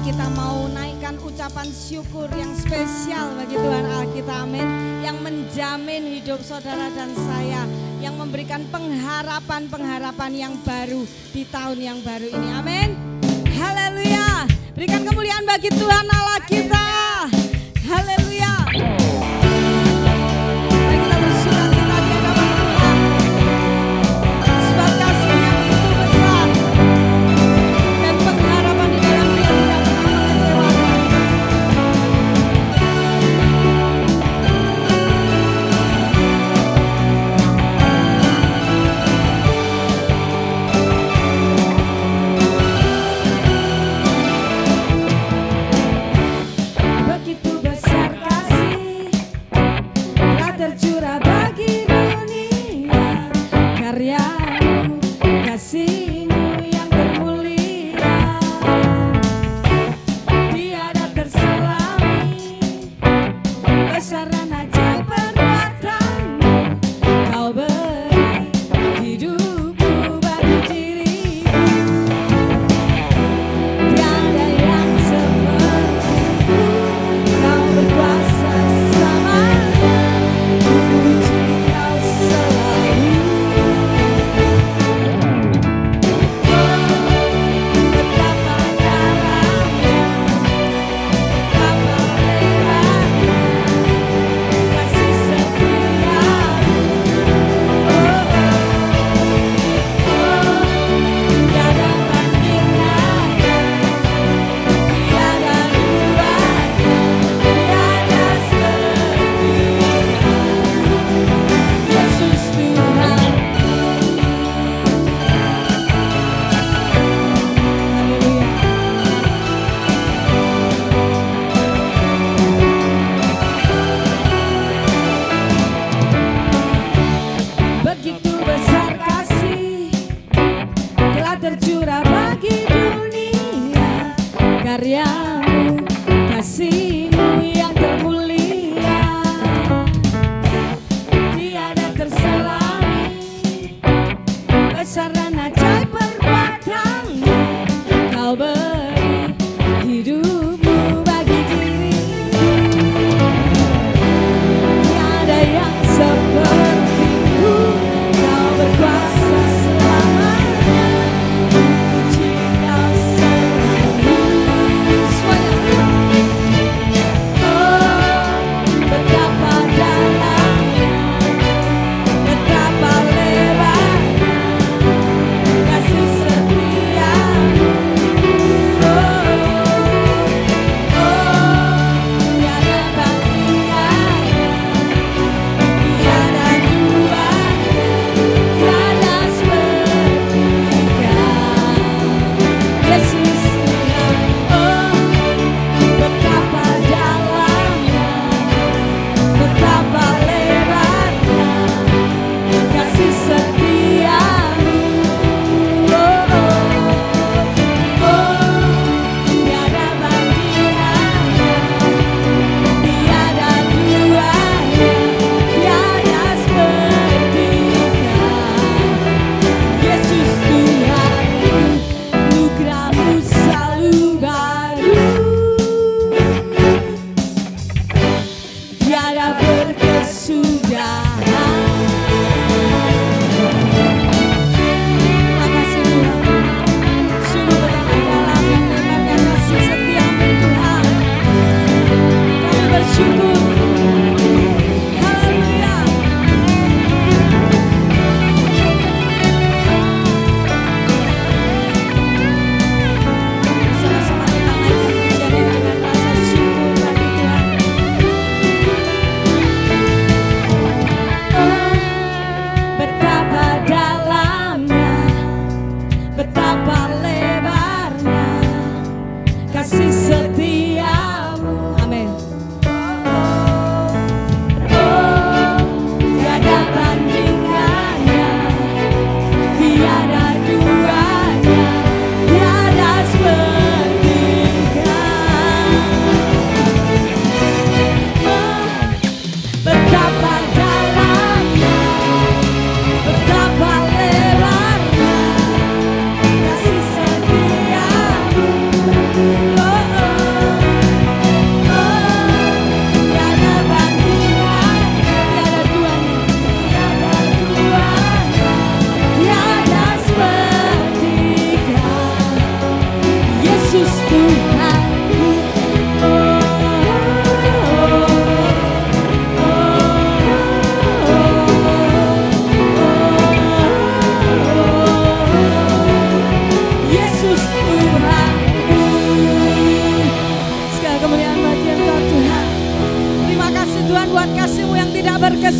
kita mau naikkan ucapan syukur yang spesial bagi Tuhan Allah kita, amin. Yang menjamin hidup saudara dan saya, yang memberikan pengharapan-pengharapan yang baru di tahun yang baru ini, amin. Haleluya. Berikan kemuliaan bagi Tuhan Allah kita. Haleluya. Mari kita bersuka-cita di hadapan Tuhan. Sebab kasih-Nya begitu besar dan pengharapan di dalam Dia tidak pernah mengecewakan. Begitu besar kasih telah tercurah bagi dunia, karya-Mu, kasih-Mu yang termulia, tiada terselami, besar dan ajaib perbuatan-Mu, Kau beri hidupku bagi diri-Mu, tiada yang seperti-Mu, Kau berkuasa selamanya, ku puji Kau selalu. Betapa dalamnya, betapa lebarnya kasih setia-Mu, tiada bandingnya, tiada duanya, tiada seperti-Nya, Yesus Tuhan. Begitu besar kasih telah tercurah bagi dunia, karya-Mu, kasih-Mu yang termulia, tiada terselami, besar dan ajaib perbuatan-Mu, Kau beri hidupmu bagi diri-Mu, tiada yang seperti-Mu, Kau berkuasa selamanya, ku puji Kau selalu. Semuanya.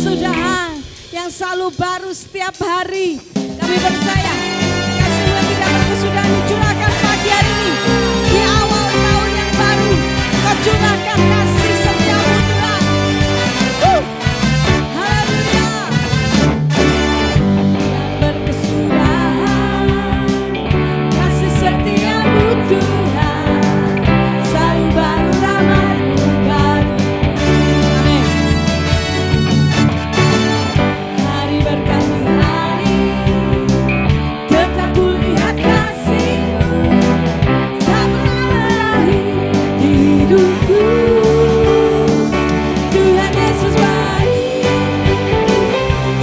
berkesudahan yang selalu baru setiap hari. Kami percaya kasih yang tidak berkesudahan dicurahkan pagi hari ini. Di awal tahun yang baru, Kau curahkan kasih setiamu Tuhan. Haleluya. Berkesudahan kasih setiamu Tuhan, selalu baru rahmat-Mu bagiku. Amin. Hari berganti hari, tetap kulihat kasih-Mu, tak pernah berakhir di hidupku. Tuhan Yesus baik,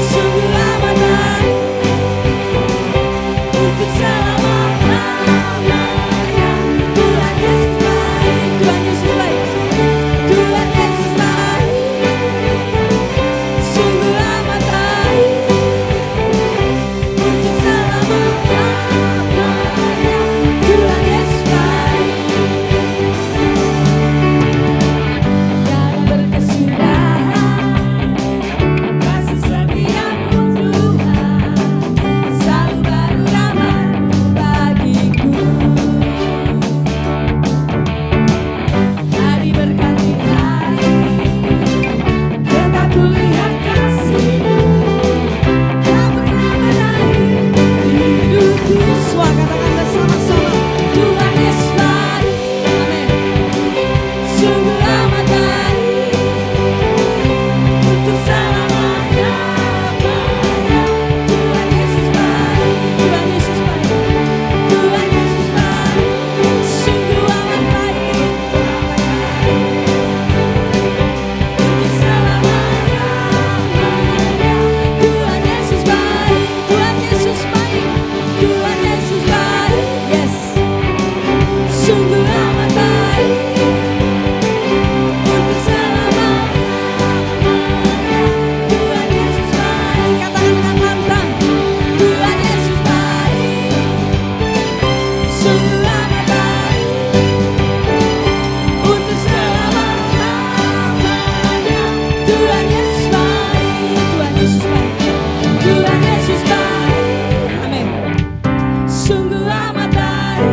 sungguh amat baik, untuk selama-lamanya. Tuhan Yesus baik, Tuhan Yesus baik, Tuhan Yesus baik, sungguh amat baik, untuk selama-lamanya. Tuhan Yesus baik. Dalam berkesudahan kasih setiamu Tuhan, selalu baru rahmat-Mu bagiku. Hari berganti hari, tetap kulihat kasih-Mu, tak pernah berakhir di hidupku. Semua katakan bersama-sama, Tuhan Yesus baik. Amin. Sungguh amat baik, untuk selama-lamanya. Tuhan Yesus baik, Tuhan Yesus baik, Tuhan Yesus baik, sungguh amat baik, untuk selama-lamanya. Tuhan Yesus baik, Tuhan Yesus baik, Tuhan Yesus baik, yes, sungguh amat baik, untuk selama-lamanya. Tuhan Yesus baik, katakan dengan lantang, Tuhan Yesus baik, sungguh amat baik, untuk selama-lamanya. Tuhan Yesus baik, Tuhan Yesus baik, Tuhan Yesus baik, amin. Sungguh amat baik,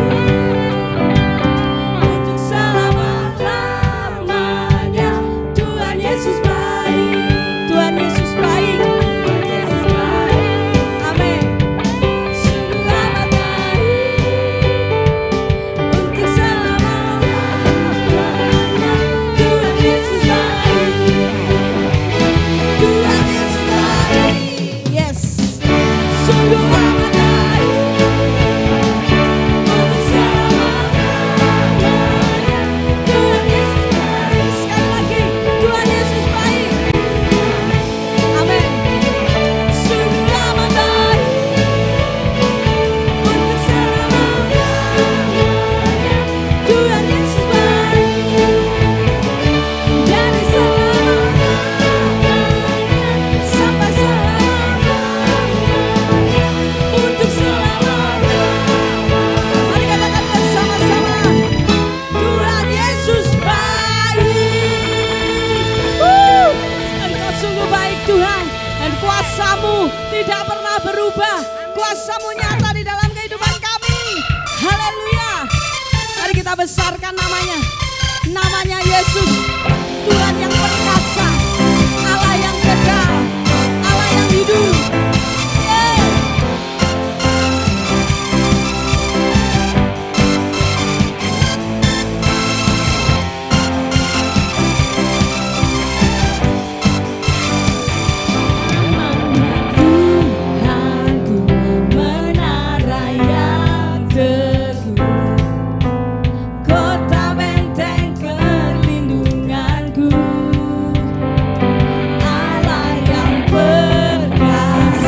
untuk selama-lamanya. Tuhan Yesus baik, Tuhan Yesus baik, Tuhan Yesus baik, amin. Sungguh amat baik, untuk selama-lamanya. Tuhan Yesus baik, Tuhan Yesus baik, yes, sungguh amat baik, untuk selama-lamanya. Tuhan Yesus baik, sekali lagi, Tuhan Yesus baik, amin. Sungguh amat baik, untuk selama-lamanya. Tuhan Yesus baik, dari selama-lamanya sampai selama-lamanya, untuk selama-lamanya. Mari katakan bersama-sama, Tuhan Yesus baik. Engkau sungguh baik Tuhan, dan kuasa-Mu tidak pernah berubah. Kuasa-Mu nyata di dalam kehidupan kami. Haleluya. Mari kita besarkan namanya. Namanya Yesus, Tuhan yang perkasa, Allah yang kekal, Allah yang hidup. Yeah. Tuhanku, menara yang teguh, kota benteng perlindunganku, Allah yang perkasa.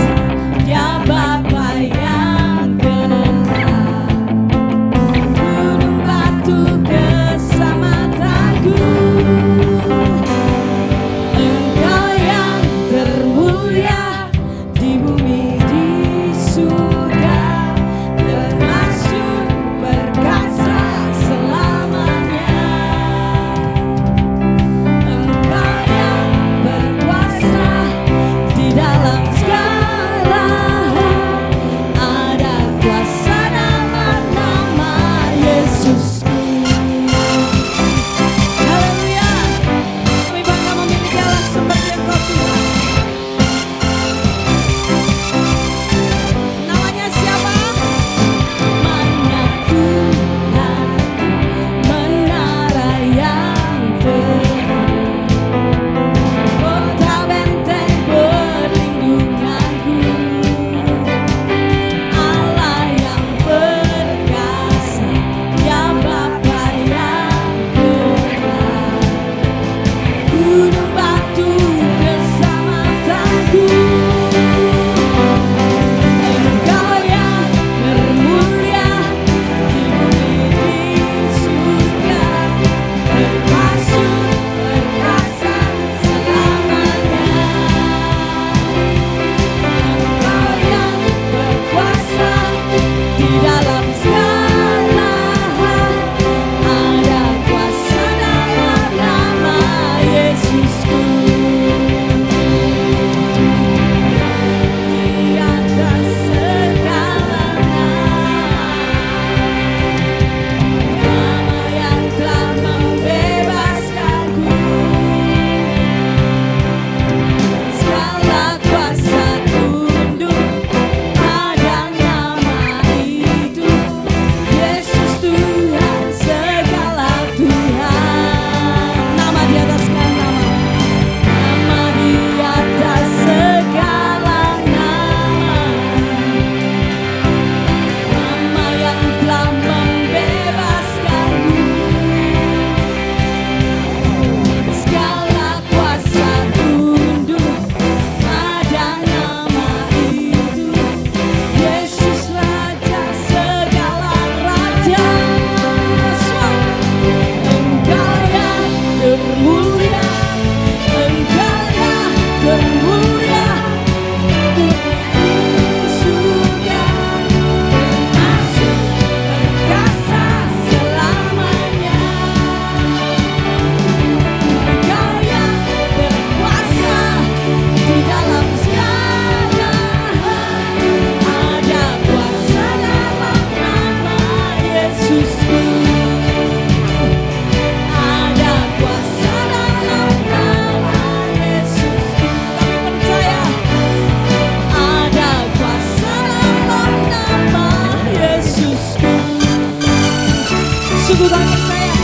boleh percaya.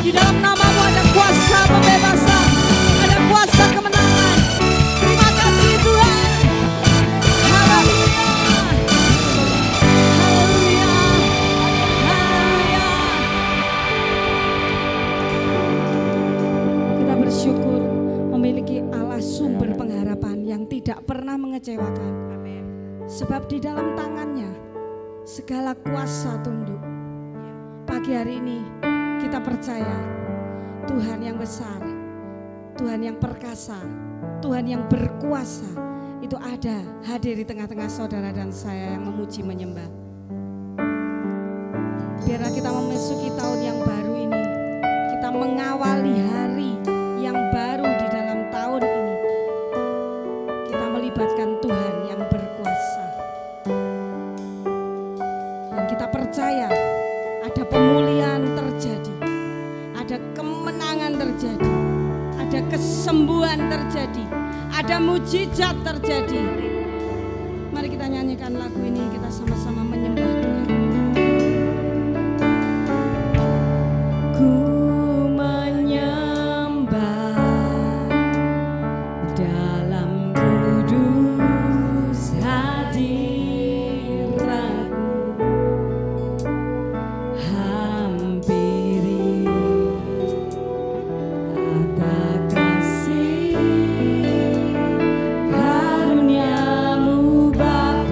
Di dalam namamu ada kuasa pembebasan, ada kuasa kemenangan. Terima kasih Tuhan. Haleluya. Haleluya. Haleluya. Kita bersyukur memiliki Allah sumber pengharapan yang tidak pernah mengecewakan. Sebab di dalam tangannya segala kuasa tunduk. Pagi hari ini kita percaya Tuhan yang besar, Tuhan yang perkasa, Tuhan yang berkuasa itu ada hadir di tengah-tengah saudara dan saya yang memuji menyembah. Biarlah kita memasuki tahun yang baru ini, kita mengawali hari yang baru di dalam tahun ini, kita melibatkan Tuhan yang berkuasa. Dan kita percaya ada pemulihan terjadi, ada kemenangan terjadi, ada kesembuhan terjadi, ada mujizat terjadi. Mari kita nyanyikan lagu ini, kita sama-sama menyembah Tuhan. Ku menyembah dalam kudus hadirat-Mu, hampiri kata kasih karunia-Mu Bapa.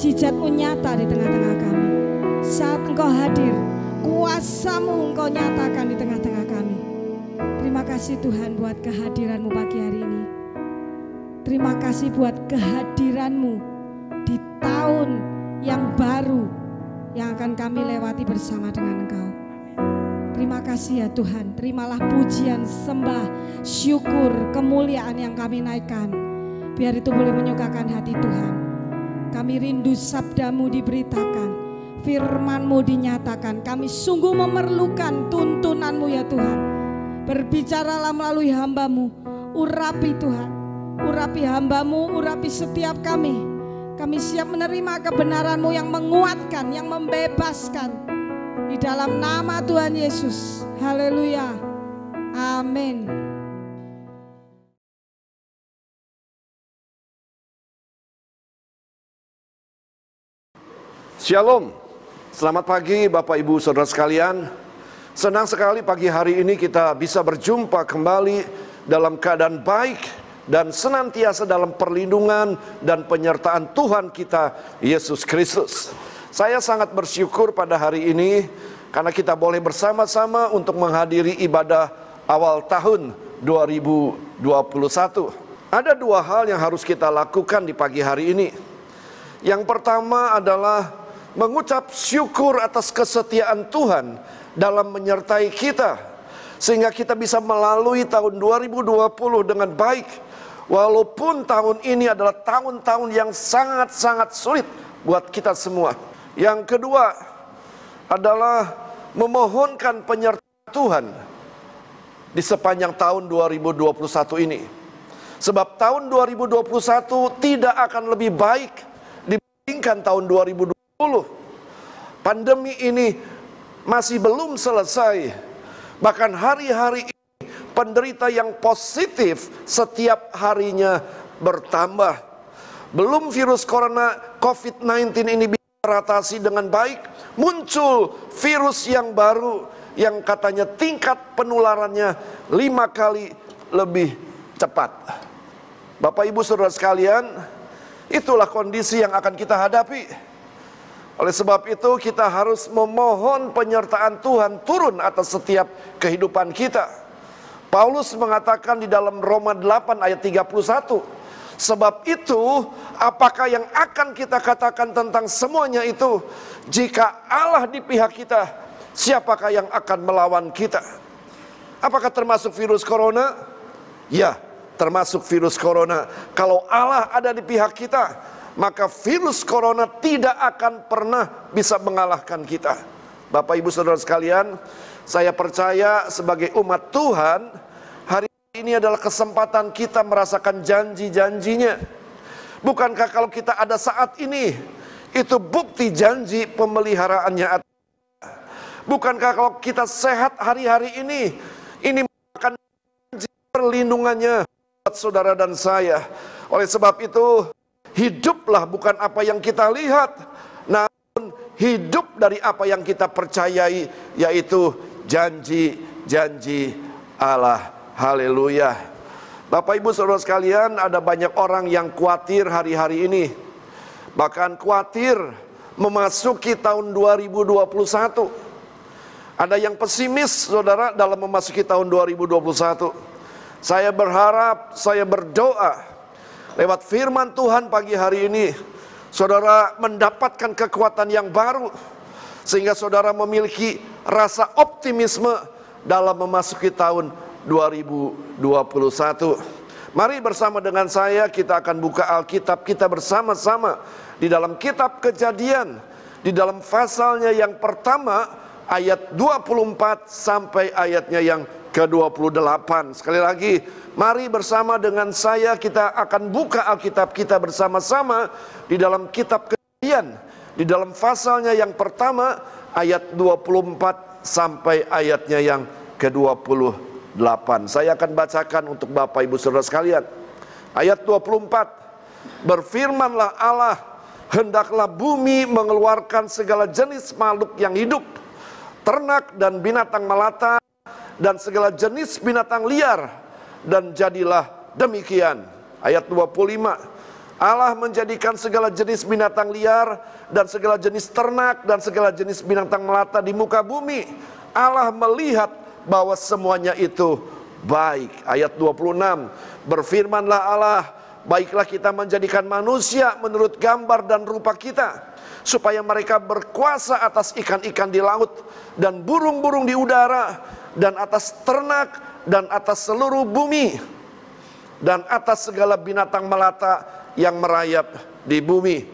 mujizat-mu nyata di tengah-tengah kami. Saat Engkau hadir, kuasa-Mu Engkau nyatakan di tengah-tengah kami. Terima kasih Tuhan buat kehadiran-Mu pagi hari ini. Terima kasih buat kehadiran-Mu di tahun yang baru yang akan kami lewati bersama dengan Engkau. Terima kasih ya Tuhan, terimalah pujian, sembah, syukur, kemuliaan yang kami naikkan. Biar itu boleh menyukakan hati Tuhan. Kami rindu sabda-Mu diberitakan, firman-Mu dinyatakan. Kami sungguh memerlukan tuntunan-Mu ya Tuhan. Berbicaralah melalui hamba-Mu, urapi Tuhan. Urapi hamba-Mu, urapi setiap kami. Kami siap menerima kebenaran-Mu yang menguatkan, yang membebaskan. Di dalam nama Tuhan Yesus. Haleluya. Amin. Shalom. Selamat pagi Bapak Ibu Saudara sekalian. Senang sekali pagi hari ini kita bisa berjumpa kembali dalam keadaan baik dan senantiasa dalam perlindungan dan penyertaan Tuhan kita Yesus Kristus. Saya sangat bersyukur pada hari ini karena kita boleh bersama-sama untuk menghadiri ibadah awal tahun 2021. Ada dua hal yang harus kita lakukan di pagi hari ini. Yang pertama adalah mengucap syukur atas kesetiaan Tuhan dalam menyertai kita, sehingga kita bisa melalui tahun 2020 dengan baik. Walaupun tahun ini adalah tahun-tahun yang sangat-sangat sulit buat kita semua. Yang kedua adalah memohonkan penyertaan Tuhan di sepanjang tahun 2021 ini. Sebab tahun 2021 tidak akan lebih baik dibandingkan tahun 2020. Pandemi ini masih belum selesai. Bahkan hari-hari ini penderita yang positif setiap harinya bertambah. Belum virus corona COVID-19 ini bisa teratasi dengan baik, muncul virus yang baru yang katanya tingkat penularannya 5 kali lebih cepat. Bapak Ibu Saudara sekalian, itulah kondisi yang akan kita hadapi. Oleh sebab itu kita harus memohon penyertaan Tuhan turun atas setiap kehidupan kita. Paulus mengatakan di dalam Roma 8 ayat 31, sebab itu, apakah yang akan kita katakan tentang semuanya itu? Jika Allah di pihak kita, siapakah yang akan melawan kita? Apakah termasuk virus corona? Ya, termasuk virus corona. Kalau Allah ada di pihak kita, maka virus corona tidak akan pernah bisa mengalahkan kita. Bapak Ibu Saudara sekalian, saya percaya sebagai umat Tuhan, hari ini adalah kesempatan kita merasakan janji-janjinya. Bukankah kalau kita ada saat ini, itu bukti janji pemeliharaannya? Bukankah kalau kita sehat hari-hari ini akan janji perlindungannya buat saudara dan saya? Oleh sebab itu, hiduplah bukan apa yang kita lihat, namun hidup dari apa yang kita percayai, yaitu janji-janji Allah. Haleluya. Bapak Ibu Saudara sekalian, ada banyak orang yang khawatir hari-hari ini. Bahkan khawatir memasuki tahun 2021. Ada yang pesimis saudara dalam memasuki tahun 2021. Saya berharap, saya berdoa lewat firman Tuhan pagi hari ini, saudara mendapatkan kekuatan yang baru, sehingga saudara memiliki rasa optimisme dalam memasuki tahun 2021. Mari bersama dengan saya kita akan buka Alkitab kita bersama-sama di dalam kitab Kejadian, di dalam pasalnya yang pertama ayat 24 sampai ayatnya yang ke-28. Sekali lagi, mari bersama dengan saya kita akan buka Alkitab kita bersama-sama di dalam kitab Kejadian, di dalam pasalnya yang pertama ayat 24 sampai ayatnya yang ke-28. Saya akan bacakan untuk Bapak Ibu Saudara sekalian. Ayat 24. Berfirmanlah Allah, hendaklah bumi mengeluarkan segala jenis makhluk yang hidup, ternak dan binatang melata, dan segala jenis binatang liar, dan jadilah demikian. Ayat 25. Allah menjadikan segala jenis binatang liar dan segala jenis ternak dan segala jenis binatang melata di muka bumi. Allah melihat bahwa semuanya itu baik. Ayat 26, berfirmanlah Allah, baiklah kita menjadikan manusia menurut gambar dan rupa kita, supaya mereka berkuasa atas ikan-ikan di laut dan burung-burung di udara dan atas ternak dan atas seluruh bumi dan atas segala binatang melata yang merayap di bumi.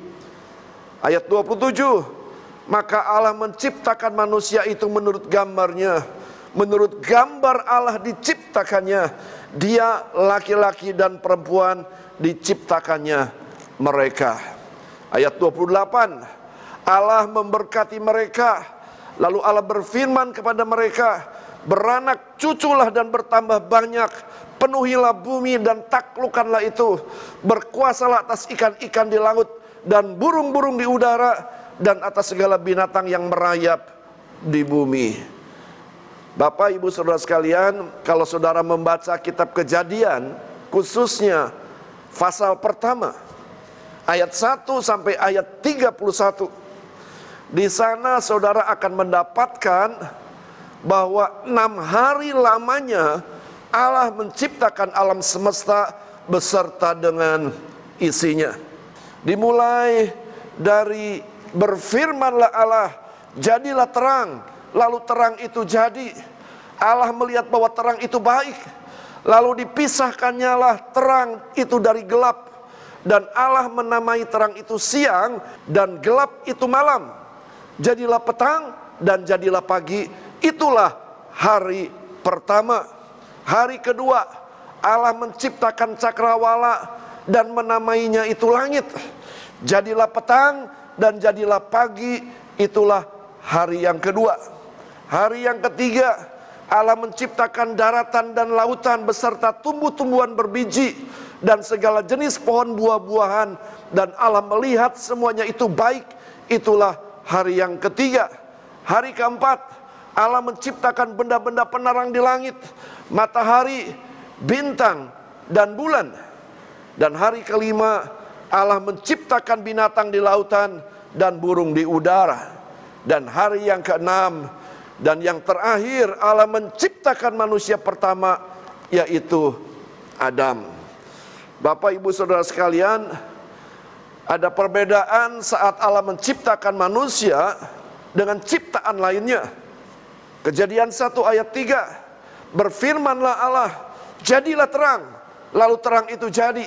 Ayat 27, maka Allah menciptakan manusia itu menurut gambarnya, menurut gambar Allah diciptakannya, dia laki-laki dan perempuan diciptakannya mereka. Ayat 28, Allah memberkati mereka, lalu Allah berfirman kepada mereka, beranak cuculah dan bertambah banyak, penuhilah bumi dan taklukkanlah itu, berkuasalah atas ikan-ikan di laut dan burung-burung di udara dan atas segala binatang yang merayap di bumi. Bapak, Ibu, Saudara sekalian, kalau saudara membaca kitab Kejadian, khususnya pasal pertama, ayat 1 sampai ayat 31, di sana saudara akan mendapatkan bahwa 6 hari lamanya Allah menciptakan alam semesta beserta dengan isinya. Dimulai dari berfirmanlah Allah, jadilah terang, lalu terang itu jadi. Allah melihat bahwa terang itu baik, lalu dipisahkannya lah terang itu dari gelap. Dan Allah menamai terang itu siang dan gelap itu malam. Jadilah petang dan jadilah pagi, itulah hari pertama. Hari kedua, Allah menciptakan cakrawala dan menamainya itu langit. Jadilah petang dan jadilah pagi, itulah hari yang kedua. Hari yang ketiga, Allah menciptakan daratan dan lautan beserta tumbuh-tumbuhan berbiji dan segala jenis pohon buah-buahan, dan Allah melihat semuanya itu baik, itulah hari yang ketiga. Hari keempat, Allah menciptakan benda-benda penerang di langit, matahari, bintang, dan bulan. Dan hari kelima, Allah menciptakan binatang di lautan dan burung di udara. Dan hari yang keenam dan yang terakhir, Allah menciptakan manusia pertama, yaitu Adam. Bapak, Ibu, Saudara sekalian, ada perbedaan saat Allah menciptakan manusia dengan ciptaan lainnya. Kejadian 1 ayat 3, berfirmanlah Allah, jadilah terang, lalu terang itu jadi.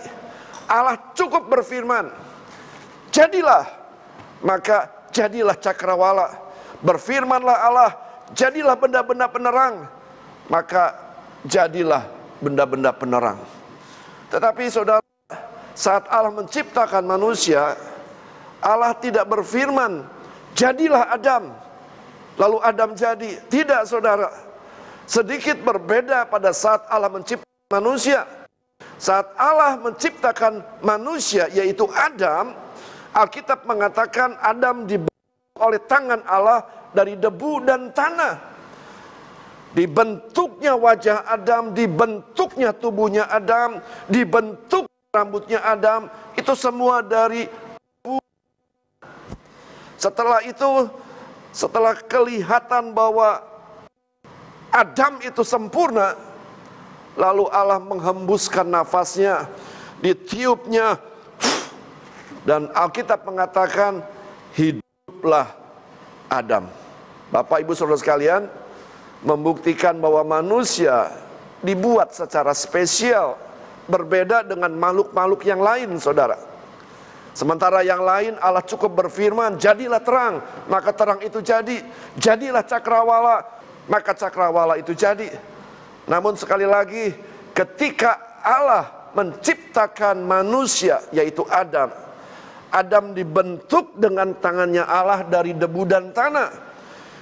Allah cukup berfirman, jadilah, maka jadilah cakrawala. Berfirmanlah Allah, jadilah benda-benda penerang, maka jadilah benda-benda penerang. Tetapi saudara, saat Allah menciptakan manusia, Allah tidak berfirman, jadilah Adam, lalu Adam jadi. Tidak, saudara. Sedikit berbeda pada saat Allah menciptakan manusia. Saat Allah menciptakan manusia, yaitu Adam, Alkitab mengatakan Adam dibentuk oleh tangan Allah dari debu dan tanah. Dibentuknya wajah Adam, dibentuknya tubuhnya Adam, dibentuk rambutnya Adam, itu semua dari debu. Setelah itu, setelah kelihatan bahwa Adam itu sempurna, lalu Allah menghembuskan nafasnya, ditiupnya, dan Alkitab mengatakan hiduplah Adam. Bapak, Ibu, Saudara sekalian, membuktikan bahwa manusia dibuat secara spesial, berbeda dengan makhluk-makhluk yang lain, saudara. Sementara yang lain Allah cukup berfirman, jadilah terang, maka terang itu jadi. Jadilah cakrawala, maka cakrawala itu jadi. Namun sekali lagi, ketika Allah menciptakan manusia, yaitu Adam, Adam dibentuk dengan tangannya Allah dari debu dan tanah.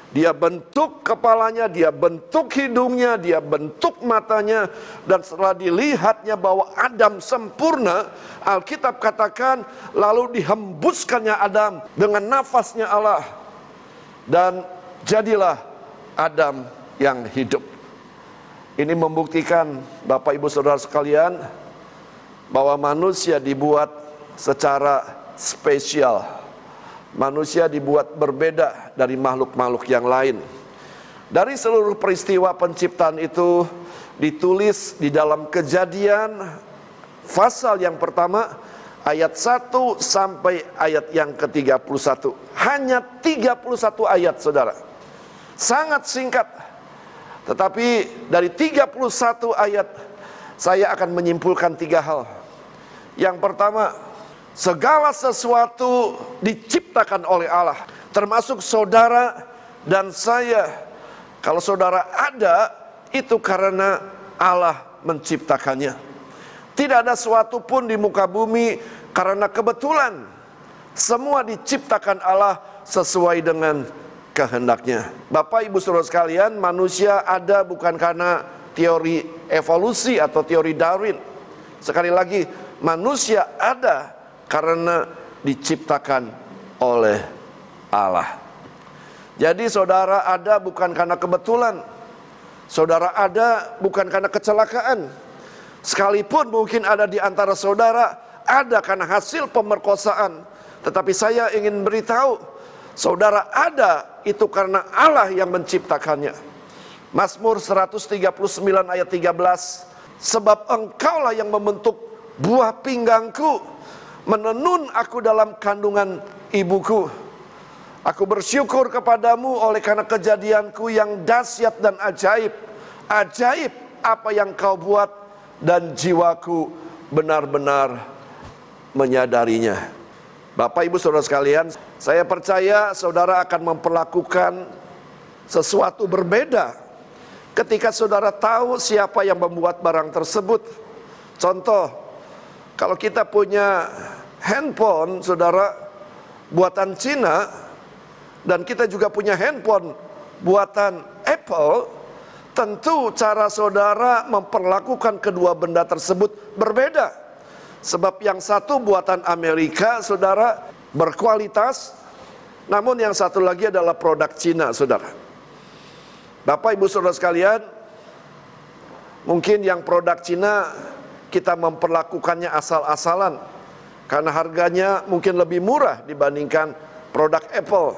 Dia bentuk kepalanya, dia bentuk hidungnya, dia bentuk matanya. Dan setelah dilihatnya bahwa Adam sempurna, Alkitab katakan lalu dihembuskannya Adam dengan nafasnya Allah. Dan jadilah Adam yang hidup. Ini membuktikan, Bapak, Ibu, Saudara sekalian, bahwa manusia dibuat secara spesial. Manusia dibuat berbeda dari makhluk-makhluk yang lain. Dari seluruh peristiwa penciptaan itu ditulis di dalam Kejadian pasal yang pertama ayat 1 sampai ayat yang ke-31. Hanya 31 ayat, saudara. Sangat singkat. Tetapi dari 31 ayat saya akan menyimpulkan 3 hal. Yang pertama, segala sesuatu diciptakan oleh Allah, termasuk saudara dan saya. Kalau saudara ada, itu karena Allah menciptakannya. Tidak ada sesuatu pun di muka bumi karena kebetulan. Semua diciptakan Allah sesuai dengan kehendaknya. Bapak Ibu Saudara sekalian, manusia ada bukan karena teori evolusi atau teori Darwin. Sekali lagi, manusia ada karena diciptakan oleh Allah. Jadi saudara ada bukan karena kebetulan. Saudara ada bukan karena kecelakaan. Sekalipun mungkin ada di antara saudara ada karena hasil pemerkosaan. Tetapi saya ingin beritahu, saudara ada itu karena Allah yang menciptakannya. Mazmur 139 ayat 13, sebab engkaulah yang membentuk buah pinggangku, menenun aku dalam kandungan ibuku. Aku bersyukur kepadamu oleh karena kejadianku yang dahsyat dan ajaib. Ajaib apa yang kau buat dan jiwaku benar-benar menyadarinya. Bapak Ibu Saudara sekalian, saya percaya saudara akan memperlakukan sesuatu berbeda ketika saudara tahu siapa yang membuat barang tersebut. Contoh, kalau kita punya handphone, saudara, buatan Cina, dan kita juga punya handphone buatan Apple, tentu cara saudara memperlakukan kedua benda tersebut berbeda. Sebab yang satu buatan Amerika, saudara, berkualitas, namun yang satu lagi adalah produk Cina, saudara. Bapak Ibu Saudara sekalian, mungkin yang produk Cina kita memperlakukannya asal-asalan karena harganya mungkin lebih murah dibandingkan produk Apple.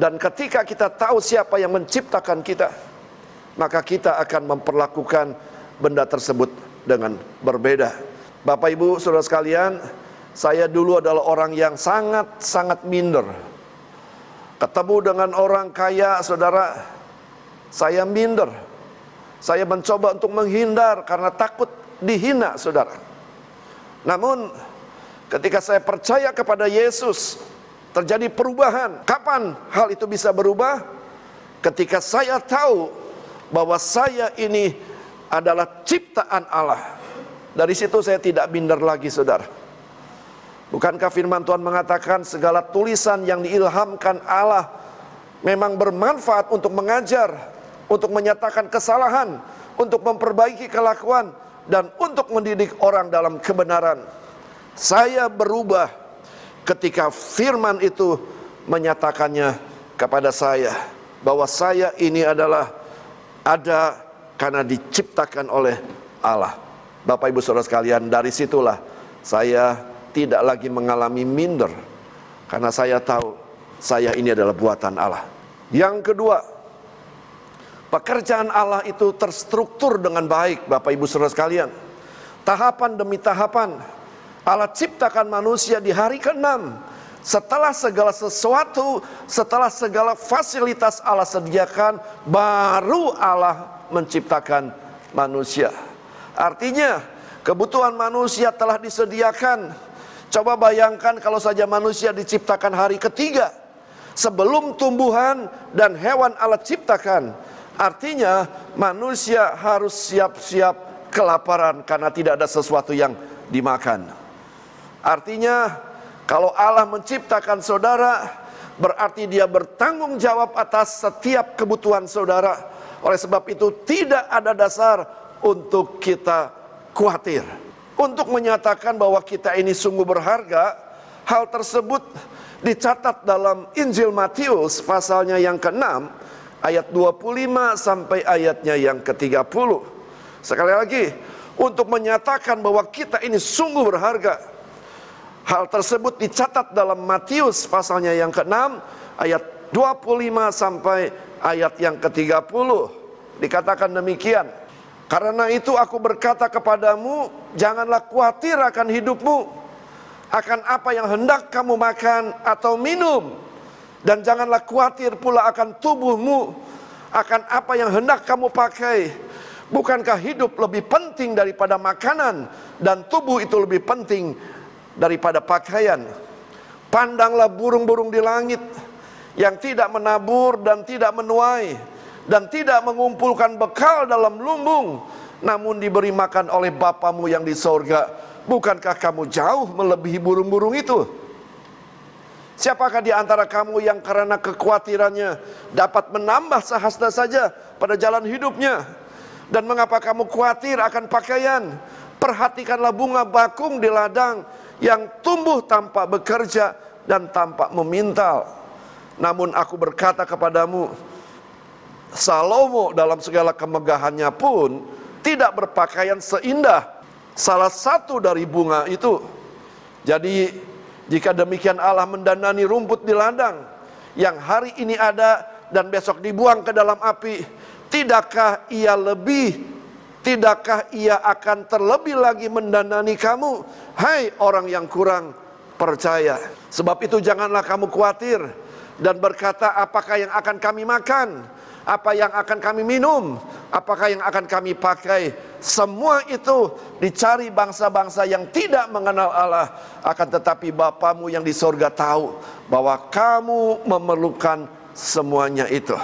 Dan ketika kita tahu siapa yang menciptakan kita, maka kita akan memperlakukan benda tersebut dengan berbeda. Bapak Ibu Saudara sekalian, saya dulu adalah orang yang sangat minder. Ketemu dengan orang kaya, saudara, saya minder. Saya mencoba untuk menghindar karena takut dihina, saudara. Namun ketika saya percaya kepada Yesus, terjadi perubahan. Kapan hal itu bisa berubah? Ketika saya tahu bahwa saya ini adalah ciptaan Allah. Dari situ saya tidak minder lagi, saudara. Bukankah firman Tuhan mengatakan segala tulisan yang diilhamkan Allah memang bermanfaat untuk mengajar, untuk menyatakan kesalahan, untuk memperbaiki kelakuan, dan untuk mendidik orang dalam kebenaran. Saya berubah ketika firman itu menyatakannya kepada saya, bahwa saya ini adalah ada karena diciptakan oleh Allah. Bapak Ibu Saudara sekalian, dari situlah saya tidak lagi mengalami minder, karena saya tahu saya ini adalah buatan Allah. Yang kedua, pekerjaan Allah itu terstruktur dengan baik, Bapak Ibu Saudara sekalian. Tahapan demi tahapan, Allah ciptakan manusia di hari ke-6. Setelah segala sesuatu, setelah segala fasilitas Allah sediakan, baru Allah menciptakan manusia. Artinya kebutuhan manusia telah disediakan. Coba bayangkan kalau saja manusia diciptakan hari ketiga, sebelum tumbuhan dan hewan Allah ciptakan. Artinya manusia harus siap-siap kelaparan karena tidak ada sesuatu yang dimakan. Artinya kalau Allah menciptakan saudara, berarti dia bertanggung jawab atas setiap kebutuhan saudara. Oleh sebab itu tidak ada dasar untuk kita khawatir. Untuk menyatakan bahwa kita ini sungguh berharga, hal tersebut dicatat dalam Injil Matius pasalnya yang ke-6 ayat 25 sampai ayatnya yang ke-30. Sekali lagi, untuk menyatakan bahwa kita ini sungguh berharga, Hal tersebut dicatat dalam Matius pasalnya yang ke-6 ayat 25 sampai ayat yang ke-30. Dikatakan demikian, karena itu aku berkata kepadamu, janganlah khawatir akan hidupmu, akan apa yang hendak kamu makan atau minum, dan janganlah khawatir pula akan tubuhmu, akan apa yang hendak kamu pakai. Bukankah hidup lebih penting daripada makanan, dan tubuh itu lebih penting daripada pakaian? Pandanglah burung-burung di langit, yang tidak menabur dan tidak menuai, dan tidak mengumpulkan bekal dalam lumbung, namun diberi makan oleh Bapamu yang di sorga. Bukankah kamu jauh melebihi burung-burung itu? Siapakah di antara kamu yang karena kekhawatirannya dapat menambah sehasta saja pada jalan hidupnya? Dan mengapa kamu khawatir akan pakaian? Perhatikanlah bunga bakung di ladang, yang tumbuh tanpa bekerja dan tanpa memintal. Namun aku berkata kepadamu, Salomo dalam segala kemegahannya pun tidak berpakaian seindah salah satu dari bunga itu. Jadi jika demikian Allah mendandani rumput di ladang, yang hari ini ada dan besok dibuang ke dalam api, tidakkah ia akan terlebih lagi mendandani kamu, hai orang yang kurang percaya? Sebab itu janganlah kamu khawatir dan berkata, apakah yang akan kami makan, apa yang akan kami minum, apakah yang akan kami pakai? Semua itu dicari bangsa-bangsa yang tidak mengenal Allah. Akan tetapi Bapamu yang di sorga tahu bahwa kamu memerlukan semuanya itu.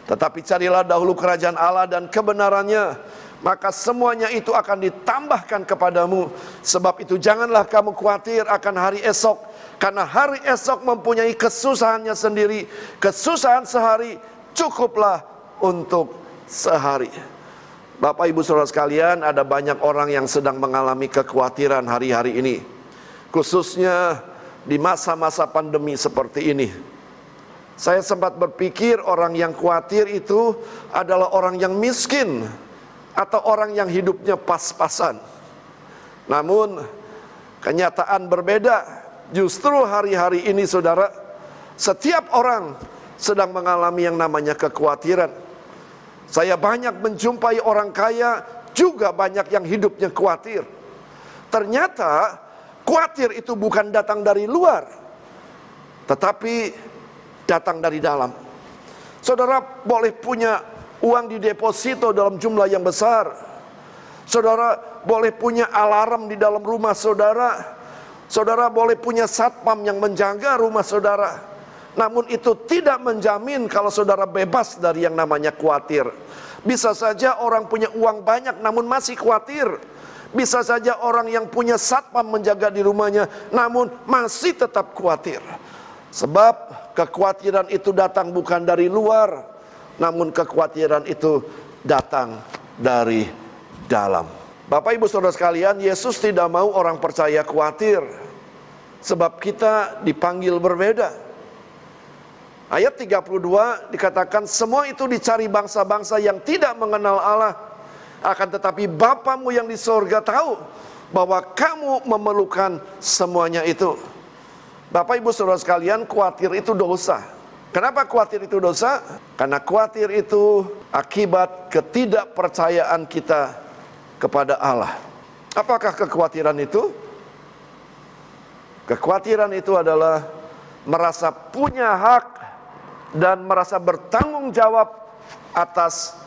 Tetapi carilah dahulu kerajaan Allah dan kebenarannya, maka semuanya itu akan ditambahkan kepadamu. Sebab itu janganlah kamu khawatir akan hari esok, karena hari esok mempunyai kesusahannya sendiri. Kesusahan sehari cukuplah untuk sehari. Bapak Ibu Saudara sekalian, ada banyak orang yang sedang mengalami kekhawatiran hari-hari ini, khususnya di masa-masa pandemi seperti ini. Saya sempat berpikir orang yang khawatir itu adalah orang yang miskin atau orang yang hidupnya pas-pasan. Namun kenyataan berbeda. Justru hari-hari ini saudara, setiap orang sedang mengalami yang namanya kekhawatiran. Saya banyak menjumpai orang kaya juga banyak yang hidupnya khawatir. Ternyata khawatir itu bukan datang dari luar, tetapi datang dari dalam. Saudara boleh punya uang di deposito dalam jumlah yang besar. Saudara boleh punya alarm di dalam rumah saudara. Saudara boleh punya satpam yang menjaga rumah saudara. Namun itu tidak menjamin kalau saudara bebas dari yang namanya khawatir. Bisa saja orang punya uang banyak namun masih khawatir. Bisa saja orang yang punya satpam menjaga di rumahnya namun masih tetap khawatir. Sebab kekhawatiran itu datang bukan dari luar, namun kekhawatiran itu datang dari dalam. Bapak Ibu Saudara sekalian, Yesus tidak mau orang percaya khawatir, sebab kita dipanggil berbeda. Ayat 32 dikatakan, semua itu dicari bangsa-bangsa yang tidak mengenal Allah. Akan tetapi Bapamu yang di sorga tahu bahwa kamu memerlukan semuanya itu. Bapak Ibu Saudara sekalian, khawatir itu dosa. Kenapa khawatir itu dosa? Karena khawatir itu akibat ketidakpercayaan kita kepada Allah. Apakah kekhawatiran itu? Kekhawatiran itu adalah merasa punya hak dan merasa bertanggung jawab atas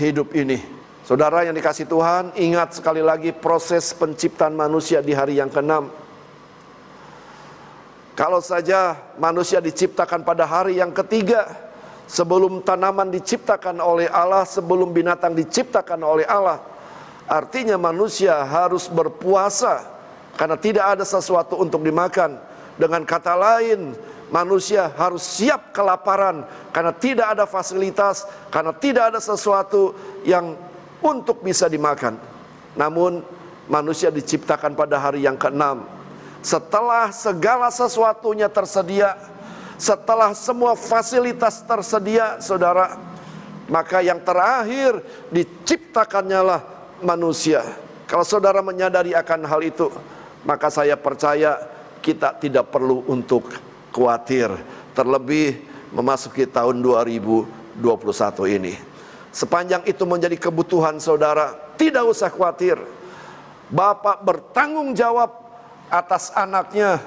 hidup ini. Saudara yang dikasih Tuhan, ingat sekali lagi proses penciptaan manusia di hari yang ke-6. Kalau saja manusia diciptakan pada hari yang ketiga, sebelum tanaman diciptakan oleh Allah, sebelum binatang diciptakan oleh Allah, artinya manusia harus berpuasa karena tidak ada sesuatu untuk dimakan. Dengan kata lain, manusia harus siap kelaparan karena tidak ada fasilitas, karena tidak ada sesuatu yang untuk bisa dimakan. Namun manusia diciptakan pada hari yang ke-6. Setelah segala sesuatunya tersedia, setelah semua fasilitas tersedia, saudara, maka yang terakhir diciptakannya lah manusia. Kalau saudara menyadari akan hal itu, maka saya percaya kita tidak perlu untuk khawatir. Terlebih memasuki tahun 2021 ini. Sepanjang itu menjadi kebutuhan saudara, tidak usah khawatir. Bapak bertanggung jawab atas anaknya.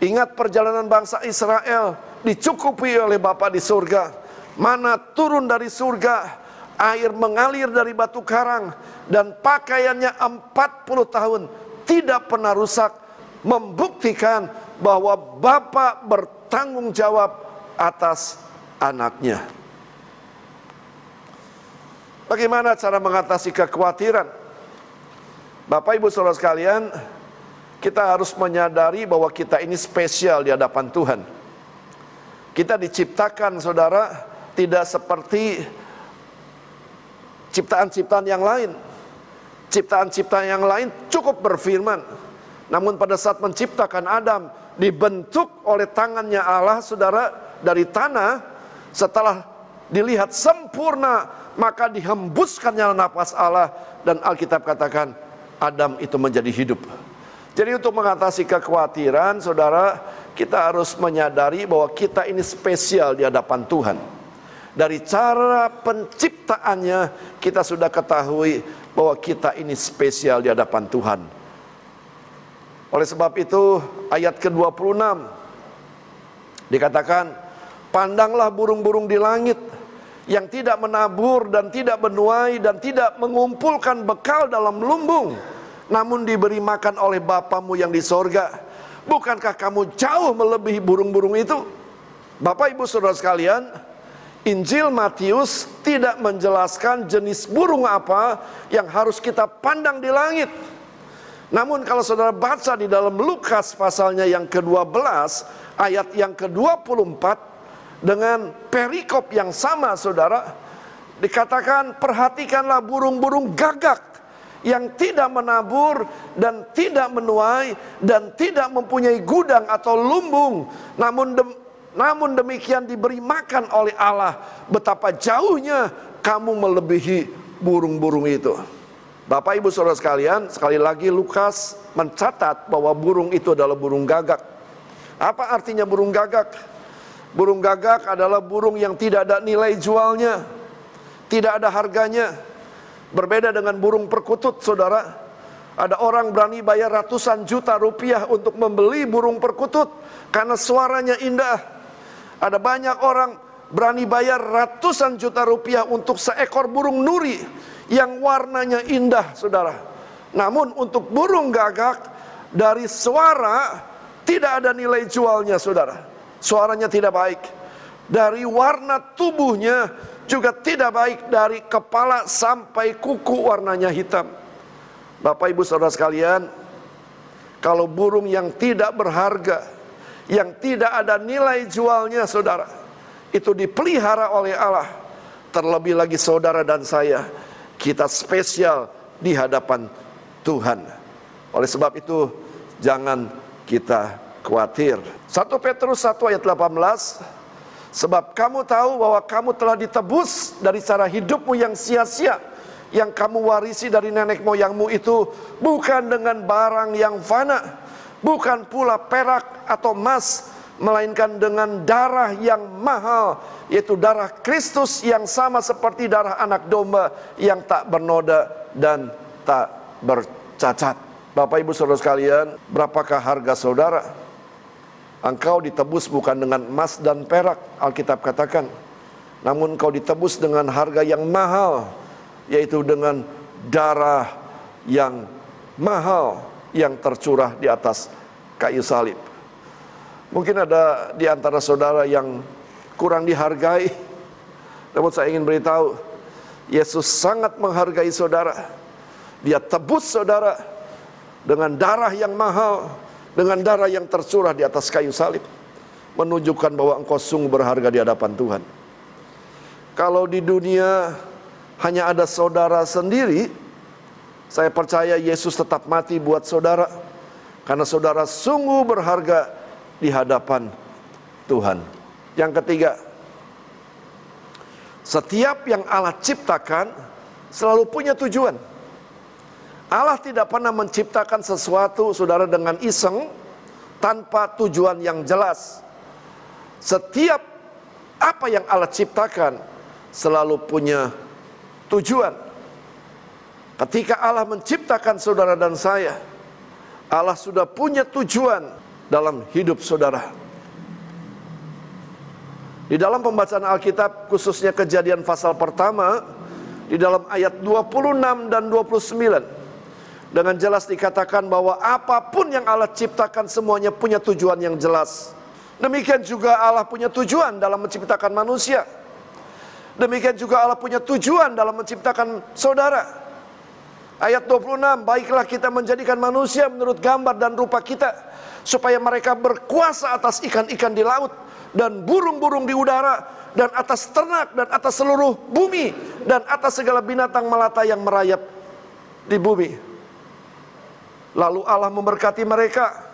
Ingat perjalanan bangsa Israel dicukupi oleh Bapa di surga. Mana turun dari surga, air mengalir dari batu karang, dan pakaiannya 40 tahun tidak pernah rusak, membuktikan bahwa Bapa bertanggung jawab atas anaknya. Bagaimana cara mengatasi kekhawatiran? Bapak Ibu Saudara sekalian, kita harus menyadari bahwa kita ini spesial di hadapan Tuhan. Kita diciptakan, saudara, tidak seperti ciptaan-ciptaan yang lain. Ciptaan-ciptaan yang lain cukup berfirman. Namun pada saat menciptakan Adam, dibentuk oleh tangannya Allah, saudara, dari tanah. Setelah dilihat sempurna, maka dihembuskannya nafas Allah, dan Alkitab katakan Adam itu menjadi hidup. Jadi untuk mengatasi kekhawatiran, saudara, kita harus menyadari bahwa kita ini spesial di hadapan Tuhan. Dari cara penciptaannya, kita sudah ketahui bahwa kita ini spesial di hadapan Tuhan. Oleh sebab itu, ayat ke-26 dikatakan, pandanglah burung-burung di langit yang tidak menabur dan tidak menuai dan tidak mengumpulkan bekal dalam lumbung, namun diberi makan oleh Bapamu yang di sorga. Bukankah kamu jauh melebihi burung-burung itu? Bapak Ibu Saudara sekalian, Injil Matius tidak menjelaskan jenis burung apa yang harus kita pandang di langit. Namun kalau saudara baca di dalam Lukas pasalnya yang ke-12, ayat yang ke-24, dengan perikop yang sama, saudara, dikatakan, perhatikanlah burung-burung gagak yang tidak menabur dan tidak menuai dan tidak mempunyai gudang atau lumbung, namun demikian diberi makan oleh Allah. Betapa jauhnya kamu melebihi burung-burung itu. Bapak Ibu Saudara sekalian, sekali lagi Lukas mencatat bahwa burung itu adalah burung gagak. Apa artinya burung gagak? Burung gagak adalah burung yang tidak ada nilai jualnya, tidak ada harganya. Berbeda dengan burung perkutut, saudara. Ada orang berani bayar ratusan juta rupiah untuk membeli burung perkutut karena suaranya indah. Ada banyak orang berani bayar ratusan juta rupiah untuk seekor burung nuri yang warnanya indah, saudara. Namun untuk burung gagak, dari suara tidak ada nilai jualnya, saudara. Suaranya tidak baik. Dari warna tubuhnya juga tidak baik. Dari kepala sampai kuku warnanya hitam. Bapak Ibu Saudara sekalian, kalau burung yang tidak berharga, yang tidak ada nilai jualnya, saudara, itu dipelihara oleh Allah, terlebih lagi saudara dan saya, kita spesial di hadapan Tuhan. Oleh sebab itu, jangan kita khawatir. 1 Petrus 1 ayat 18, sebab kamu tahu bahwa kamu telah ditebus dari cara hidupmu yang sia-sia, yang kamu warisi dari nenek moyangmu itu, bukan dengan barang yang fana, bukan pula perak atau emas, melainkan dengan darah yang mahal, yaitu darah Kristus yang sama seperti darah anak domba yang tak bernoda dan tak bercacat. Bapak Ibu Saudara sekalian, berapakah harga saudara? Engkau ditebus bukan dengan emas dan perak, Alkitab katakan, namun engkau ditebus dengan harga yang mahal, yaitu dengan darah yang mahal yang tercurah di atas kayu salib. Mungkin ada di antara saudara yang kurang dihargai, namun saya ingin beritahu, Yesus sangat menghargai saudara. Dia tebus saudara dengan darah yang mahal, dengan darah yang tercurah di atas kayu salib, menunjukkan bahwa engkau sungguh berharga di hadapan Tuhan. Kalau di dunia hanya ada saudara sendiri, saya percaya Yesus tetap mati buat saudara, karena saudara sungguh berharga di hadapan Tuhan. Yang ketiga, setiap yang Allah ciptakan selalu punya tujuan. Allah tidak pernah menciptakan sesuatu, saudara, dengan iseng, tanpa tujuan yang jelas. Setiap apa yang Allah ciptakan selalu punya tujuan. Ketika Allah menciptakan saudara dan saya, Allah sudah punya tujuan dalam hidup saudara. Di dalam pembacaan Alkitab, khususnya Kejadian pasal pertama, di dalam ayat 26 dan 29, dengan jelas dikatakan bahwa apapun yang Allah ciptakan semuanya punya tujuan yang jelas. Demikian juga Allah punya tujuan dalam menciptakan manusia. Demikian juga Allah punya tujuan dalam menciptakan saudara. Ayat 26, baiklah kita menjadikan manusia menurut gambar dan rupa kita, supaya mereka berkuasa atas ikan-ikan di laut, dan burung-burung di udara, dan atas ternak, dan atas seluruh bumi, dan atas segala binatang melata yang merayap di bumi. Lalu Allah memberkati mereka.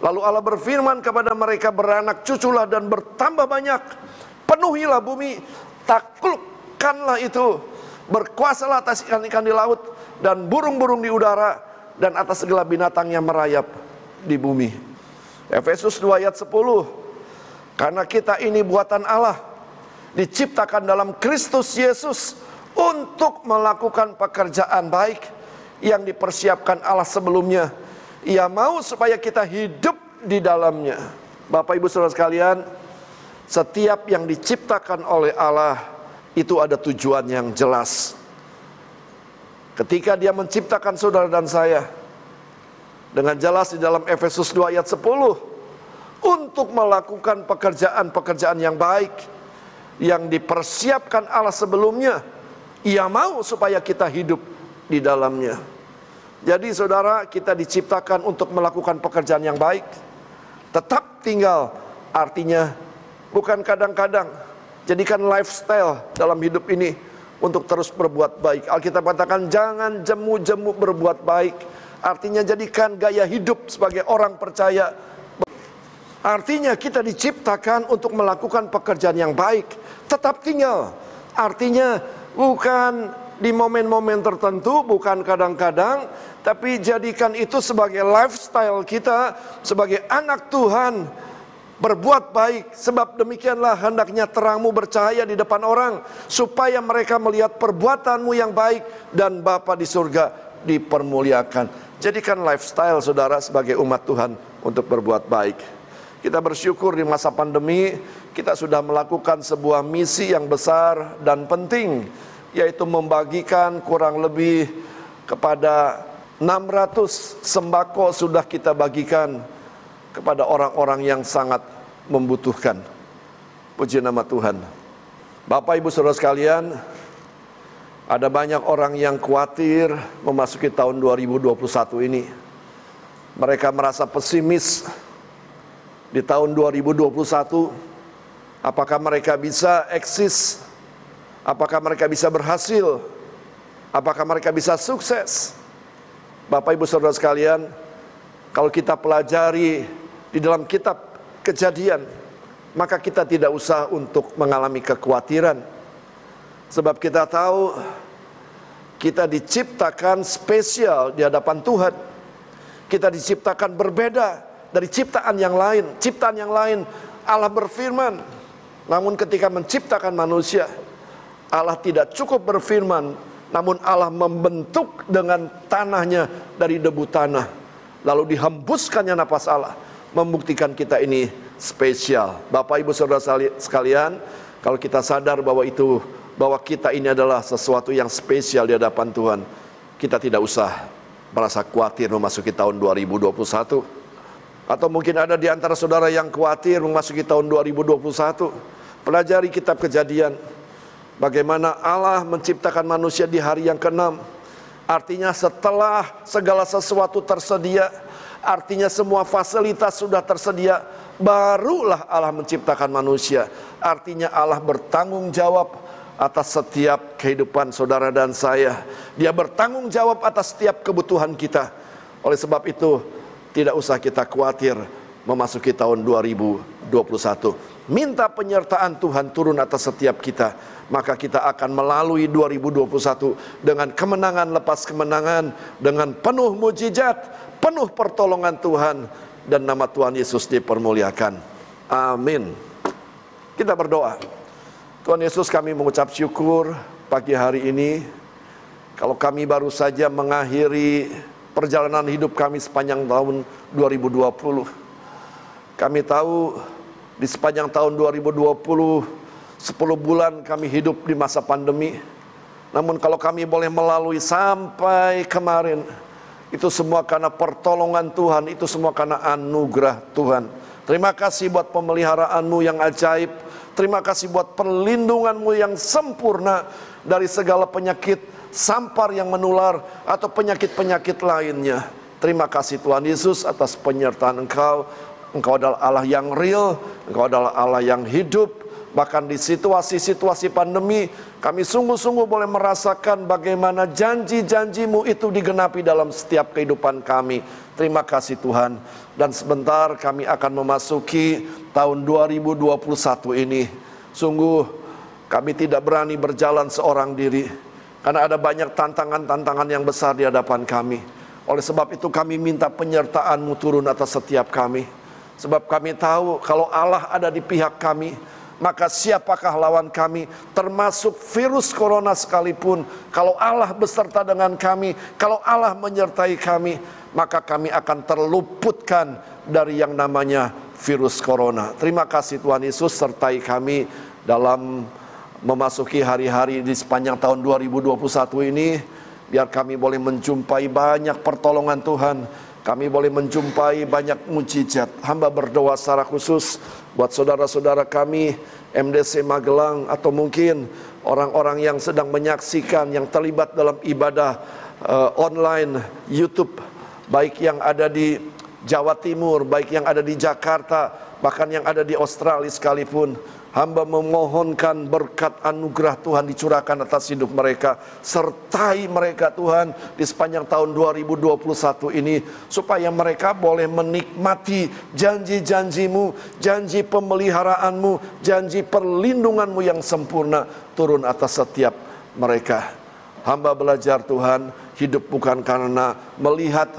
Lalu Allah berfirman kepada mereka, beranak cuculah dan bertambah banyak, penuhilah bumi, taklukkanlah itu, berkuasalah atas ikan-ikan di laut, dan burung-burung di udara, dan atas segala binatang yang merayap di bumi. Efesus 2 ayat 10, karena kita ini buatan Allah, diciptakan dalam Kristus Yesus untuk melakukan pekerjaan baik yang dipersiapkan Allah sebelumnya. Ia mau supaya kita hidup di dalamnya. Bapak Ibu Saudara sekalian, setiap yang diciptakan oleh Allah itu ada tujuan yang jelas. Ketika Dia menciptakan saudara dan saya, dengan jelas di dalam Efesus 2 ayat 10, untuk melakukan pekerjaan-pekerjaan yang baik yang dipersiapkan Allah sebelumnya, Ia mau supaya kita hidup di dalamnya. Jadi saudara, kita diciptakan untuk melakukan pekerjaan yang baik. Tetap tinggal, artinya bukan kadang-kadang. Jadikan lifestyle dalam hidup ini untuk terus berbuat baik. Alkitab katakan jangan jemu-jemu berbuat baik. Artinya jadikan gaya hidup sebagai orang percaya. Artinya kita diciptakan untuk melakukan pekerjaan yang baik. Tetap tinggal, artinya bukan di momen-momen tertentu, bukan kadang-kadang, tapi jadikan itu sebagai lifestyle kita sebagai anak Tuhan. Berbuat baik, sebab demikianlah hendaknya terangmu bercahaya di depan orang, supaya mereka melihat perbuatanmu yang baik, dan Bapa di surga dipermuliakan. Jadikan lifestyle saudara sebagai umat Tuhan untuk berbuat baik. Kita bersyukur di masa pandemi kita sudah melakukan sebuah misi yang besar dan penting, yaitu membagikan kurang lebih kepada 600 sembako sudah kita bagikan kepada orang-orang yang sangat membutuhkan. Puji nama Tuhan. Bapak Ibu Saudara sekalian, ada banyak orang yang khawatir memasuki tahun 2021 ini. Mereka merasa pesimis di tahun 2021. Apakah mereka bisa eksis? Apakah mereka bisa berhasil? Apakah mereka bisa sukses? Bapak Ibu Saudara sekalian, kalau kita pelajari di dalam kitab Kejadian, maka kita tidak usah untuk mengalami kekhawatiran. Sebab kita tahu kita diciptakan spesial di hadapan Tuhan. Kita diciptakan berbeda dari ciptaan yang lain. Ciptaan yang lain Allah berfirman, namun ketika menciptakan manusia, Allah tidak cukup berfirman, namun Allah membentuk dengan tanahnya dari debu tanah, lalu dihembuskannya napas Allah, membuktikan kita ini spesial. Bapak Ibu Saudara sekalian, kalau kita sadar bahwa kita ini adalah sesuatu yang spesial di hadapan Tuhan, kita tidak usah merasa khawatir memasuki tahun 2021. Atau mungkin ada di antara saudara yang khawatir memasuki tahun 2021. Pelajari kitab Kejadian, bagaimana Allah menciptakan manusia di hari yang ke-6. Artinya setelah segala sesuatu tersedia, artinya semua fasilitas sudah tersedia, barulah Allah menciptakan manusia. Artinya Allah bertanggung jawab atas setiap kehidupan saudara dan saya. Dia bertanggung jawab atas setiap kebutuhan kita. Oleh sebab itu, tidak usah kita khawatir memasuki tahun 2021. Minta penyertaan Tuhan turun atas setiap kita, maka kita akan melalui 2021 dengan kemenangan lepas kemenangan, dengan penuh mujizat, penuh pertolongan Tuhan, dan nama Tuhan Yesus dipermuliakan. Amin. Kita berdoa. Tuhan Yesus, kami mengucap syukur pagi hari ini. Kalau kami baru saja mengakhiri perjalanan hidup kami sepanjang tahun 2020. Kami tahu di sepanjang tahun 2020, 10 bulan kami hidup di masa pandemi. Namun kalau kami boleh melalui sampai kemarin, itu semua karena pertolongan Tuhan, itu semua karena anugerah Tuhan. Terima kasih buat pemeliharaanmu yang ajaib. Terima kasih buat perlindunganmu yang sempurna dari segala penyakit sampar yang menular atau penyakit-penyakit lainnya. Terima kasih Tuhan Yesus atas penyertaan Engkau. Engkau adalah Allah yang real, Engkau adalah Allah yang hidup. Bahkan di situasi-situasi pandemi, kami sungguh-sungguh boleh merasakan bagaimana janji-janji-Mu itu digenapi dalam setiap kehidupan kami. Terima kasih Tuhan. Dan sebentar kami akan memasuki tahun 2021 ini. Sungguh kami tidak berani berjalan seorang diri, karena ada banyak tantangan-tantangan yang besar di hadapan kami. Oleh sebab itu kami minta penyertaan-Mu turun atas setiap kami. Sebab kami tahu kalau Allah ada di pihak kami, maka siapakah lawan kami, termasuk virus corona sekalipun. Kalau Allah beserta dengan kami, kalau Allah menyertai kami, maka kami akan terluputkan dari yang namanya virus corona. Terima kasih Tuhan Yesus, sertai kami dalam memasuki hari-hari di sepanjang tahun 2021 ini. Biar kami boleh menjumpai banyak pertolongan Tuhan, kami boleh menjumpai banyak mujizat. Hamba berdoa secara khusus buat saudara-saudara kami MDC Magelang, atau mungkin orang-orang yang sedang menyaksikan, yang terlibat dalam ibadah online YouTube, baik yang ada di Jawa Timur, baik yang ada di Jakarta, bahkan yang ada di Australia sekalipun. Hamba memohonkan berkat anugerah Tuhan dicurahkan atas hidup mereka. Sertai mereka Tuhan di sepanjang tahun 2021 ini, supaya mereka boleh menikmati janji-janji-Mu, janji pemeliharaanmu, janji perlindungan-Mu yang sempurna turun atas setiap mereka. Hamba belajar Tuhan, hidup bukan karena melihat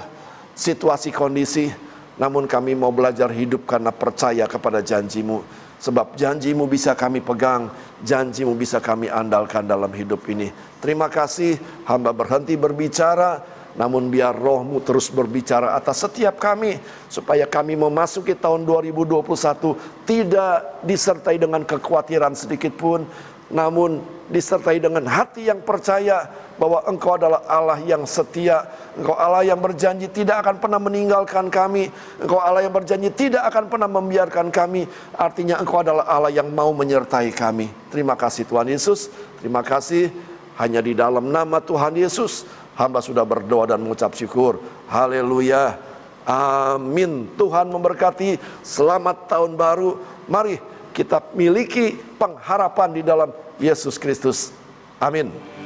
situasi kondisi, namun kami mau belajar hidup karena percaya kepada janji-Mu. Sebab janji-Mu bisa kami pegang, janji-Mu bisa kami andalkan dalam hidup ini. Terima kasih, hamba berhenti berbicara, namun biar Roh-Mu terus berbicara atas setiap kami, supaya kami memasuki tahun 2021 tidak disertai dengan kekhawatiran sedikit pun, namun disertai dengan hati yang percaya bahwa Engkau adalah Allah yang setia. Engkau Allah yang berjanji tidak akan pernah meninggalkan kami. Engkau Allah yang berjanji tidak akan pernah membiarkan kami. Artinya Engkau adalah Allah yang mau menyertai kami. Terima kasih Tuhan Yesus. Terima kasih. Hanya di dalam nama Tuhan Yesus hamba sudah berdoa dan mengucap syukur. Haleluya. Amin. Tuhan memberkati. Selamat tahun baru. Mari kita miliki pengharapan di dalam Yesus Kristus. Amin.